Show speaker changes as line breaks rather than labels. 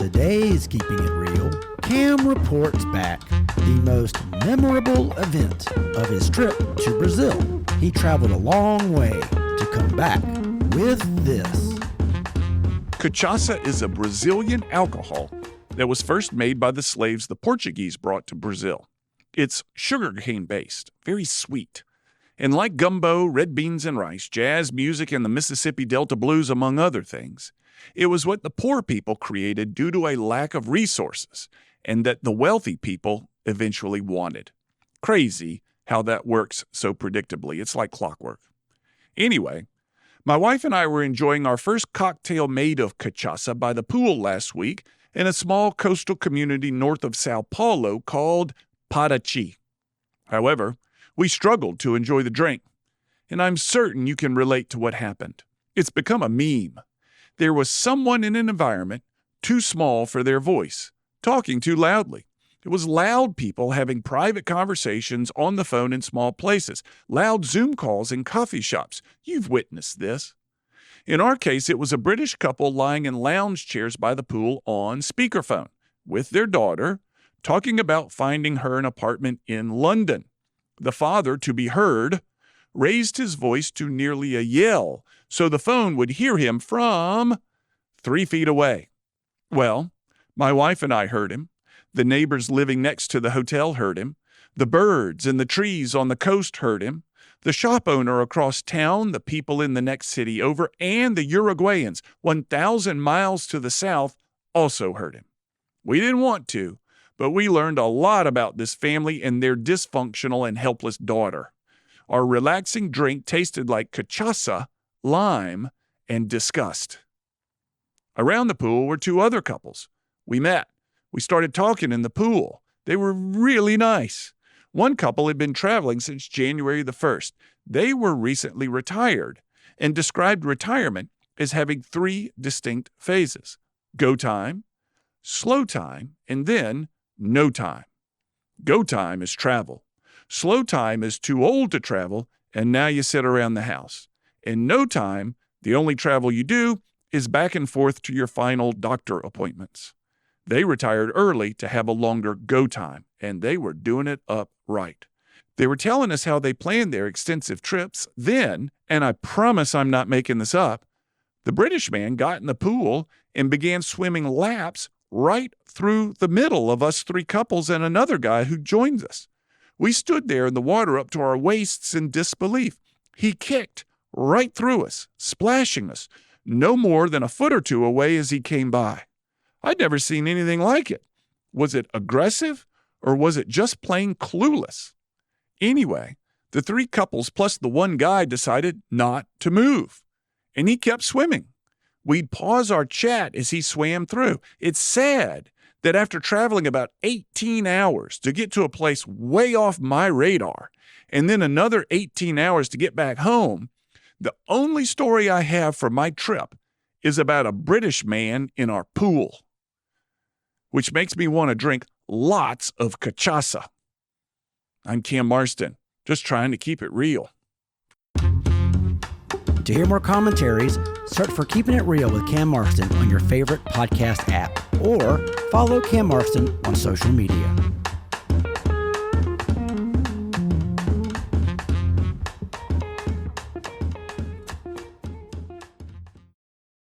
today's Keeping It Real, Cam reports back the most memorable event of his trip to Brazil. He traveled a long way to come back with this.
Cachaça is a Brazilian alcohol that was first made by the slaves the Portuguese brought to Brazil. It's sugarcane based, very sweet. And like gumbo, red beans and rice, jazz music, and the Mississippi Delta blues, among other things, it was what the poor people created due to a lack of resources, and that the wealthy people eventually wanted. Crazy how that works so predictably. It's like clockwork. Anyway, my wife and I were enjoying our first cocktail made of cachaça by the pool last week in a small coastal community north of Sao Paulo called Paraty. However, we struggled to enjoy the drink, and I'm certain you can relate to what happened. It's become a meme. There was someone in an environment too small for their voice, talking too loudly. It was loud people having private conversations on the phone in small places, loud Zoom calls in coffee shops. You've witnessed this. In our case, it was a British couple lying in lounge chairs by the pool on speakerphone with their daughter, talking about finding her an apartment in London. The father, to be heard, raised his voice to nearly a yell so the phone would hear him from 3 feet away. Well, my wife and I heard him. The neighbors living next to the hotel heard him. The birds and the trees on the coast heard him. The shop owner across town, the people in the next city over, and the Uruguayans 1,000 miles to the south also heard him. We didn't want to, but we learned a lot about this family and their dysfunctional and helpless daughter. Our relaxing drink tasted like cachaça, lime, and disgust. Around the pool were 2 other couples. We met. We started talking in the pool. They were really nice. One couple had been traveling since January the 1st. They were recently retired and described retirement as having 3 distinct phases: go time, slow time, and then no time. Go time is travel. Slow time is too old to travel, and now you sit around the house. In no time, the only travel you do is back and forth to your final doctor appointments. They retired early to have a longer go time, and they were doing it up right. They were telling us how they planned their extensive trips. Then, and I promise I'm not making this up, the British man got in the pool and began swimming laps right through the middle of us 3 couples and another guy who joined us. We stood there in the water up to our waists in disbelief. He kicked right through us, splashing us, no more than a foot or 2 away as he came by. I'd never seen anything like it. Was it aggressive, or was it just plain clueless? Anyway, the 3 couples plus the 1 guy decided not to move, and he kept swimming. We'd pause our chat as he swam through. It's sad that after traveling about 18 hours to get to a place way off my radar, and then another 18 hours to get back home, the only story I have from my trip is about a British man in our pool, which makes me want to drink lots of cachaça. I'm Cam Marston, just trying to keep it real.
To hear more commentaries, search for Keeping It Real with Cam Marston on your favorite podcast app, or follow Cam Marston on social media.